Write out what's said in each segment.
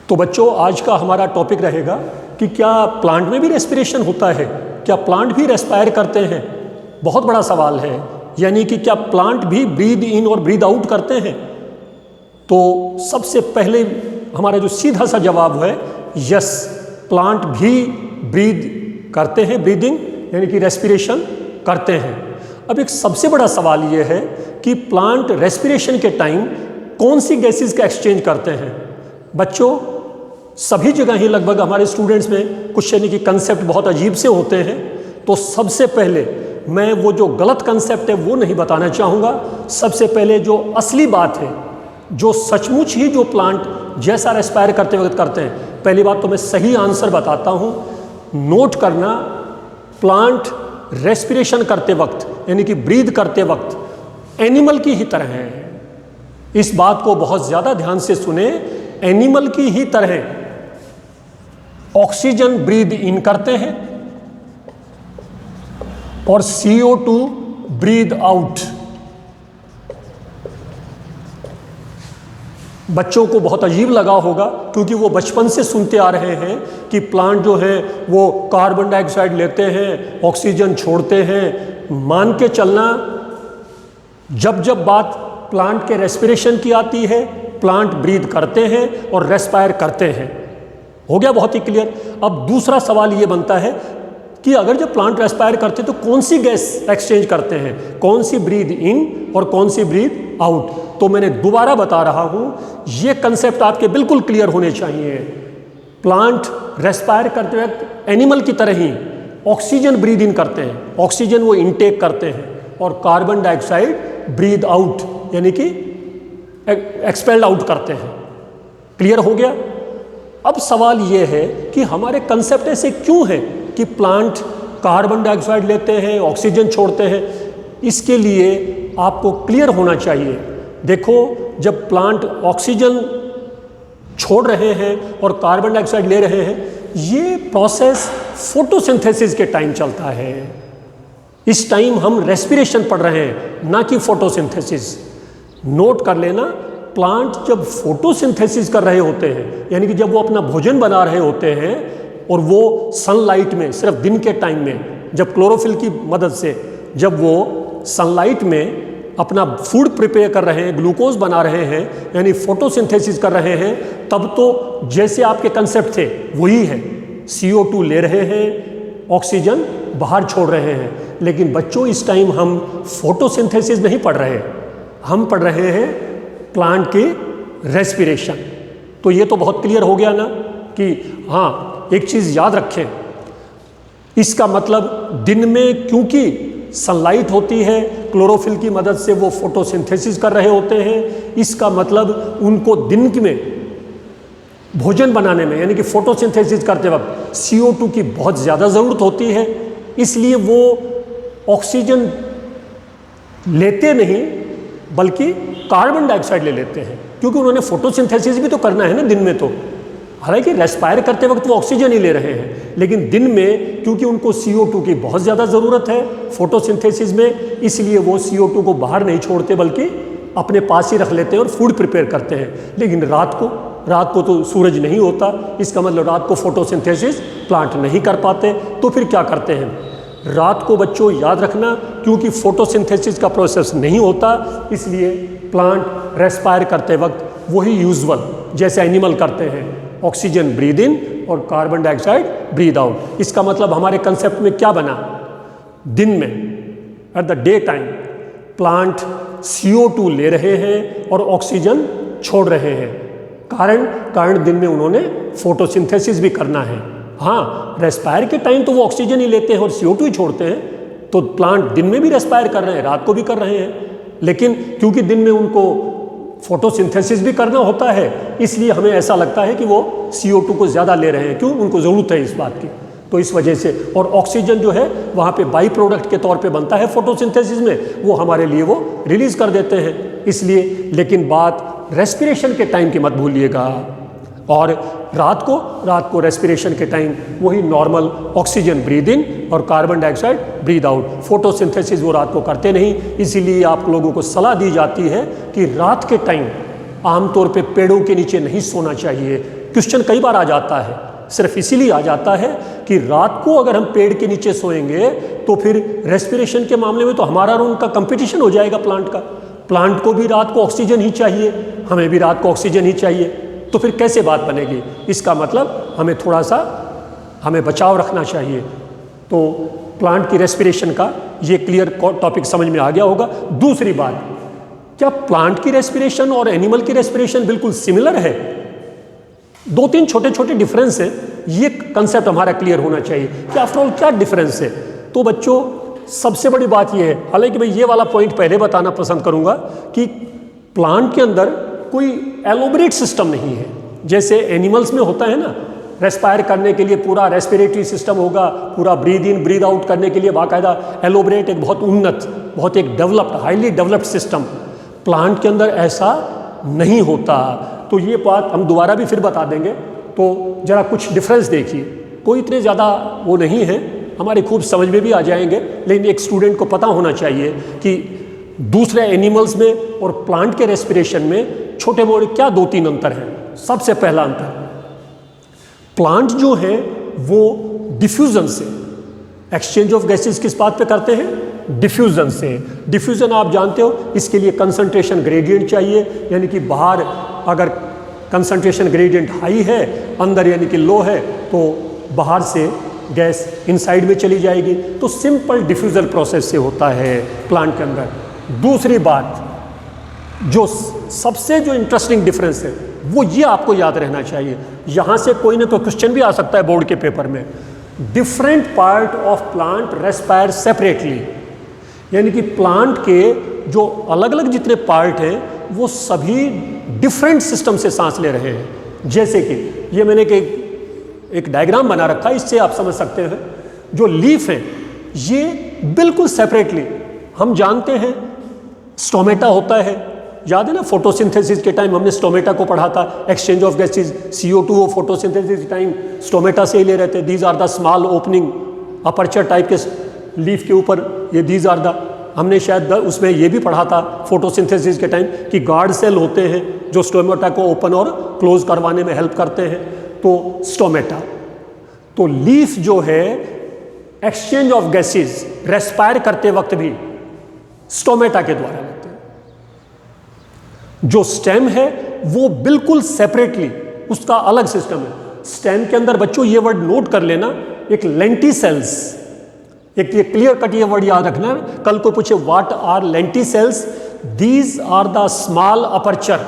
तो बच्चों, आज का हमारा टॉपिक रहेगा कि क्या प्लांट में भी रेस्पिरेशन होता है, क्या प्लांट भी रेस्पायर करते हैं। बहुत बड़ा सवाल है, यानी कि क्या प्लांट भी ब्रीद इन और ब्रीद आउट करते हैं। तो सबसे पहले हमारा जो सीधा सा जवाब है, यस, प्लांट भी ब्रीद करते हैं, ब्रीदिंग यानी कि रेस्पिरेशन करते हैं। अब एक सबसे बड़ा सवाल ये है कि प्लांट रेस्पिरेशन के टाइम कौन सी गैसेस का एक्सचेंज करते हैं। बच्चों, सभी जगह ही लगभग हमारे स्टूडेंट्स में कुछ यानी कि कंसेप्ट बहुत अजीब से होते हैं। तो सबसे पहले मैं वो जो गलत कंसेप्ट है वो नहीं बताना चाहूँगा। सबसे पहले जो असली बात है, जो सचमुच ही जो प्लांट जैसा रेस्पायर करते वक्त करते हैं, पहली बात तो मैं सही आंसर बताता हूँ। नोट करना, प्लांट रेस्पिरेशन करते वक्त यानी कि ब्रीद करते वक्त एनिमल की ही तरह है। इस बात को बहुत ज़्यादा ध्यान से सुने। एनिमल की ही तरह ऑक्सीजन ब्रीद इन करते हैं और CO2 ब्रीद आउट। बच्चों को बहुत अजीब लगा होगा क्योंकि वो बचपन से सुनते आ रहे हैं कि प्लांट जो है वो कार्बन डाइऑक्साइड लेते हैं, ऑक्सीजन छोड़ते हैं। मान के चलना, जब जब बात प्लांट के रेस्पिरेशन की आती है, प्लांट ब्रीद करते हैं और रेस्पायर करते हैं। हो गया बहुत ही क्लियर। अब दूसरा सवाल ये बनता है कि अगर जब प्लांट रेस्पायर करते हैं तो कौन सी गैस एक्सचेंज करते हैं, कौन सी ब्रीद इन और कौन सी ब्रीद आउट। तो मैंने दोबारा बता रहा हूं, ये कंसेप्ट आपके बिल्कुल क्लियर होने चाहिए। प्लांट रेस्पायर करते वक्त एनिमल की तरह ही ऑक्सीजन ब्रीद इन करते हैं, ऑक्सीजन वो इनटेक करते हैं, और कार्बन डाइऑक्साइड ब्रीद आउट यानी कि एक्सपेल्ड आउट करते हैं। क्लियर हो गया। अब सवाल ये है कि हमारे कंसेप्ट ऐसे क्यों है कि प्लांट कार्बन डाइऑक्साइड लेते हैं, ऑक्सीजन छोड़ते हैं। इसके लिए आपको क्लियर होना चाहिए। देखो, जब प्लांट ऑक्सीजन छोड़ रहे हैं और कार्बन डाइऑक्साइड ले रहे हैं, ये प्रोसेस फोटोसिंथेसिस के टाइम चलता है। इस टाइम हम रेस्पिरेशन पढ़ रहे हैं, ना कि फोटोसिंथेसिस। नोट कर लेना, प्लांट जब फोटोसिंथेसिस कर रहे होते हैं, यानी कि जब वो अपना भोजन बना रहे होते हैं और वो सनलाइट में, सिर्फ दिन के टाइम में, जब क्लोरोफिल की मदद से जब वो सनलाइट में अपना फूड प्रिपेयर कर रहे हैं, ग्लूकोज बना रहे हैं, यानी फोटोसिंथेसिस कर रहे हैं, तब तो जैसे आपके कंसेप्ट थे वही है। CO2 ले रहे हैं, ऑक्सीजन बाहर छोड़ रहे हैं। लेकिन बच्चों, इस टाइम हम फोटोसिंथेसिस नहीं पढ़ रहे, हम पढ़ रहे हैं प्लांट की रेस्पिरेशन। तो ये तो बहुत क्लियर हो गया ना कि हाँ, एक चीज़ याद रखें, इसका मतलब दिन में क्योंकि सनलाइट होती है, क्लोरोफिल की मदद से वो फोटोसिंथेसिस कर रहे होते हैं, इसका मतलब उनको दिन में भोजन बनाने में यानी कि फोटोसिंथेसिस करते वक्त CO2 की बहुत ज़्यादा ज़रूरत होती है। इसलिए वो ऑक्सीजन लेते नहीं बल्कि कार्बन डाइऑक्साइड ले लेते हैं, क्योंकि उन्होंने फोटोसिंथेसिस भी तो करना है ना दिन में। तो हालांकि रेस्पायर करते वक्त वो ऑक्सीजन ही ले रहे हैं, लेकिन दिन में क्योंकि उनको CO2 की बहुत ज़्यादा ज़रूरत है फोटोसिंथेसिस में, इसलिए वो CO2 को बाहर नहीं छोड़ते बल्कि अपने पास ही रख लेते हैं और फूड प्रिपेयर करते हैं। लेकिन रात को तो सूरज नहीं होता, इसका मतलब रात को फोटोसिंथेसिस प्लांट नहीं कर पाते। तो फिर क्या करते हैं? रात को बच्चों याद रखना, क्योंकि फोटोसिंथेसिस का प्रोसेस नहीं होता, इसलिए प्लांट रेस्पायर करते वक्त वही यूजुअल जैसे एनिमल करते हैं, ऑक्सीजन ब्रीद इन और कार्बन डाइऑक्साइड ब्रीद आउट। इसका मतलब हमारे कंसेप्ट में क्या बना? दिन में at the day time plant CO2 ले रहे हैं और ऑक्सीजन छोड़ रहे हैं। कारण दिन में उन्होंने फोटोसिंथेसिस भी करना है। हाँ, रेस्पायर के टाइम तो वो ऑक्सीजन ही लेते हैं और CO2 ही छोड़ते हैं। तो प्लांट दिन में भी रेस्पायर कर रहे हैं, रात को भी कर रहे हैं, लेकिन क्योंकि दिन में उनको फोटोसिंथेसिस भी करना होता है, इसलिए हमें ऐसा लगता है कि वो CO2 को ज़्यादा ले रहे हैं। क्यों? उनको ज़रूरत है इस बात की। तो इस वजह से, और ऑक्सीजन जो है वहाँ पे बाई प्रोडक्ट के तौर पे बनता है फोटोसिंथेसिस में, वो हमारे लिए वो रिलीज़ कर देते हैं इसलिए। लेकिन बात रेस्पिरेशन के टाइम की मत भूलिएगा। और रात को रेस्पिरेशन के टाइम वही नॉर्मल ऑक्सीजन ब्रीद इन और carbon dioxide breathe out. Photosynthesis वो रात को करते नहीं, इसीलिए आप लोगों को सलाह दी जाती है कि रात के टाइम आमतौर पे पेड़ों के नीचे नहीं सोना चाहिए। क्वेश्चन कई बार आ जाता है, सिर्फ इसीलिए आ जाता है कि रात को अगर हम पेड़ के नीचे सोएंगे तो फिर रेस्पिरेशन के मामले में तो हमारा और उनका कंपटीशन हो जाएगा प्लांट का। प्लांट को भी रात को ऑक्सीजन ही चाहिए, हमें भी रात को ऑक्सीजन ही चाहिए, तो फिर कैसे बात बनेगी। इसका मतलब हमें थोड़ा सा हमें बचाव रखना चाहिए। तो प्लांट की रेस्पिरेशन का ये क्लियर टॉपिक समझ में आ गया होगा। दूसरी बात, क्या प्लांट की रेस्पिरेशन और एनिमल की रेस्पिरेशन बिल्कुल सिमिलर है? दो तीन छोटे छोटे डिफरेंस है, ये कंसेप्ट हमारा क्लियर होना चाहिए कि आफ्टर ऑल क्या डिफरेंस है। तो बच्चों सबसे बड़ी बात ये है, हालांकि मैं ये वाला पॉइंट पहले बताना पसंद करूंगा कि प्लांट के अंदर कोई एलोबरेट सिस्टम नहीं है, जैसे एनिमल्स में होता है ना, रेस्पायर करने के लिए पूरा रेस्पिरेटरी सिस्टम होगा, पूरा ब्रीद इन ब्रीद आउट करने के लिए बाकायदा एलोबरेट, एक बहुत उन्नत, बहुत एक developed, highly developed system. Plant के अंदर ऐसा नहीं होता। तो ये बात हम दोबारा भी फिर बता देंगे। तो जरा कुछ डिफरेंस देखिए, कोई इतने ज़्यादा वो नहीं है, हमारी खूब समझ में भी आ जाएंगे, लेकिन एक स्टूडेंट को पता होना चाहिए कि दूसरे एनिमल्स में और प्लांट के रेस्पिरेशन में छोटे मोटे क्या दो तीन अंतर हैं। सबसे पहला अंतर, प्लांट जो है वो डिफ्यूजन से, एक्सचेंज ऑफ गैसेस किस बात पे करते हैं? डिफ्यूजन से। डिफ्यूजन आप जानते हो, इसके लिए कंसंट्रेशन ग्रेडियंट चाहिए, यानी कि बाहर अगर कंसंट्रेशन ग्रेडियंट हाई है, अंदर यानी कि लो है, तो बाहर से गैस इनसाइड में चली जाएगी। तो सिंपल डिफ्यूजल प्रोसेस से होता है प्लांट के अंदर। दूसरी बात, जो सबसे जो इंटरेस्टिंग डिफरेंस है वो ये आपको याद रहना चाहिए, यहाँ से कोई ना कोई क्वेश्चन भी आ सकता है बोर्ड के पेपर में। Different part of plant respire separately, यानी कि प्लांट के जो अलग अलग जितने पार्ट हैं वो सभी डिफरेंट सिस्टम से सांस ले रहे हैं। जैसे कि ये मैंने एक डायग्राम बना रखा है, इससे आप समझ सकते हैं। जो लीफ है ये बिल्कुल सेपरेटली, हम जानते हैं स्टोमेटा होता है, याद है ना, फोटोसिंथेसिस के टाइम हमने स्टोमेटा को पढ़ा था, एक्सचेंज ऑफ गैसेस, CO2 वो फोटोसिंथेसिस के टाइम स्टोमेटा से ही ले रहे थे। These are the small opening aperture type के लीफ के ऊपर, ये दीज आर द, हमने शायद उसमें ये भी पढ़ा था फोटोसिंथेसिस के टाइम कि गार्ड सेल होते हैं जो स्टोमेटा को ओपन और क्लोज करवाने में हेल्प करते हैं। तो स्टोमेटा, तो लीफ जो है एक्सचेंज ऑफ गैसेस रेस्पायर करते वक्त भी स्टोमेटा के द्वारा लेते हैं। जो स्टेम है वो बिल्कुल सेपरेटली, उसका अलग सिस्टम है। स्टेम के अंदर बच्चों ये वर्ड नोट कर लेना, एक लेंटिसेल्स, एक ये क्लियर कट ये वर्ड याद रखना। कल को पूछे what are lenticels, these are the small aperture,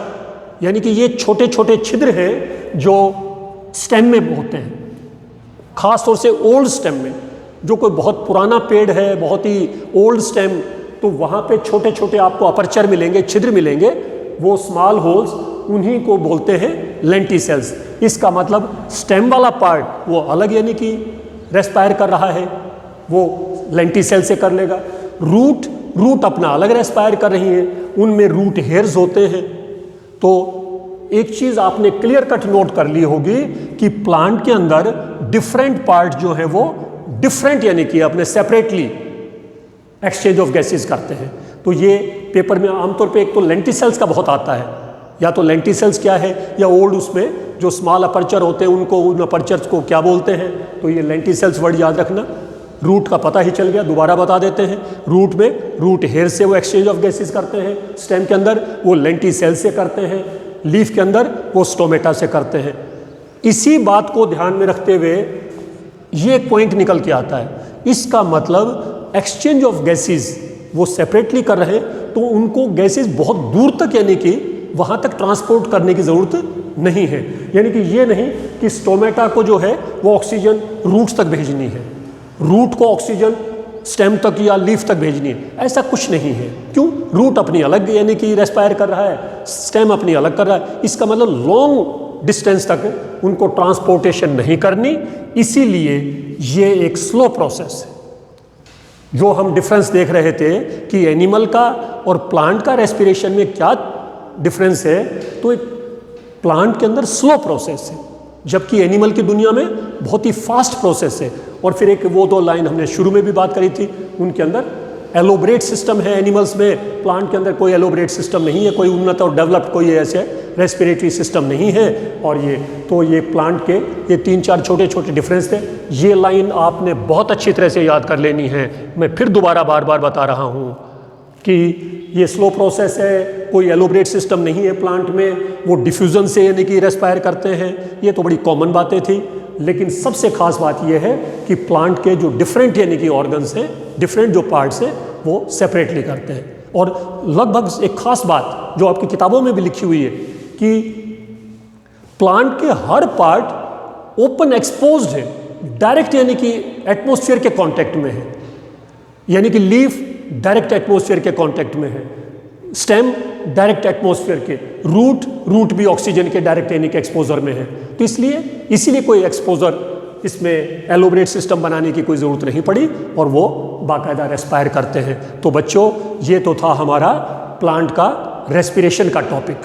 यानी कि ये छोटे छोटे छिद्र हैं जो स्टेम में होते हैं, खास तौर से ओल्ड स्टेम में। जो कोई बहुत पुराना पेड़ है, बहुत ही ओल्ड स्टेम, तो वहाँ पे छोटे छोटे आपको अपर्चर मिलेंगे, छिद्र मिलेंगे, वो स्मॉल होल्स, उन्हीं को बोलते हैं लेंटिसेल्स। इसका मतलब स्टेम वाला पार्ट वो अलग, यानी कि रेस्पायर कर रहा है, वो लेंटिसेल से कर लेगा। रूट अपना अलग रेस्पायर कर रही है, उनमें रूट हेयर्स होते हैं। तो एक चीज़ आपने क्लियर कट नोट कर ली होगी कि प्लांट के अंदर डिफरेंट पार्ट जो है वो डिफरेंट, यानी कि अपने सेपरेटली एक्सचेंज ऑफ गैसेस करते हैं। तो ये पेपर में आमतौर पे एक तो लेंटिसेल्स का बहुत आता है, या तो लेंटिसेल्स क्या है, या ओल्ड उसमें जो स्मॉल अपर्चर होते हैं उनको, उन अपर्चर्स को क्या बोलते हैं। तो ये लेंटिसेल्स वर्ड याद रखना। रूट का पता ही चल गया, दोबारा बता देते हैं। रूट में रूट हेयर से वो एक्सचेंज ऑफ गैसेस करते हैं, स्टेम के अंदर वो लेंटिसेल से करते हैं, लीफ के अंदर वो स्टोमेटा से करते हैं। इसी बात को ध्यान में रखते हुए ये एक पॉइंट निकल के आता है, इसका मतलब एक्सचेंज ऑफ गैसेस वो सेपरेटली कर रहे हैं, तो उनको गैसेस बहुत दूर तक, यानी कि वहाँ तक ट्रांसपोर्ट करने की ज़रूरत नहीं है। यानी कि ये नहीं कि स्टोमेटा को जो है वो ऑक्सीजन रूट्स तक भेजनी है, रूट को ऑक्सीजन स्टेम तक या लीफ तक भेजनी है, ऐसा कुछ नहीं है। क्यों? रूट अपनी अलग यानी कि रेस्पायर कर रहा है, स्टेम अपनी अलग कर रहा है। इसका मतलब लॉन्ग डिस्टेंस तक उनको ट्रांसपोर्टेशन नहीं करनी, इसीलिए ये एक स्लो प्रोसेस है। जो हम डिफरेंस देख रहे थे कि एनिमल का और प्लांट का रेस्पिरेशन में क्या डिफरेंस है, तो एक प्लांट के अंदर स्लो प्रोसेस है, जबकि एनिमल की दुनिया में बहुत ही फास्ट प्रोसेस है। और फिर एक वो दो लाइन हमने शुरू में भी बात करी थी, उनके अंदर एलोबरेट सिस्टम है एनिमल्स में, प्लांट के अंदर कोई एलोबरेट सिस्टम नहीं है, कोई उन्नत और डेवलप्ड कोई ऐसे रेस्पिरेटरी सिस्टम नहीं है। और ये प्लांट के ये 3-4 छोटे छोटे डिफरेंस थे। ये लाइन आपने बहुत अच्छी तरह से याद कर लेनी है। मैं फिर दोबारा बार बार बता रहा हूँ कि ये स्लो प्रोसेस है, कोई एलोबरेट सिस्टम नहीं है प्लांट में, वो डिफ्यूज़न से यानी कि रेस्पायर करते हैं। ये तो बड़ी कॉमन बातें थी, लेकिन सबसे खास बात यह है कि प्लांट के जो डिफरेंट यानी कि ऑर्गन्स हैं, डिफरेंट जो पार्ट्स हैं, वो सेपरेटली करते हैं। और लगभग एक खास बात जो आपकी किताबों में भी लिखी हुई है कि प्लांट के हर पार्ट ओपन एक्सपोज्ड है, डायरेक्ट यानी कि एटमॉस्फेयर के कांटेक्ट में है, यानी कि लीफ डायरेक्ट एटमॉस्फेयर के कांटेक्ट में है, स्टेम डायरेक्ट एटमॉस्फेयर के, रूट भी ऑक्सीजन के डायरेक्ट यानी कि एक्सपोजर में है। तो इसीलिए कोई एक्सपोजर इसमें एलोबरेट सिस्टम बनाने की कोई ज़रूरत नहीं पड़ी और वो बाकायदा रेस्पायर करते हैं। तो बच्चों, ये तो था हमारा प्लांट का रेस्पिरेशन का टॉपिक।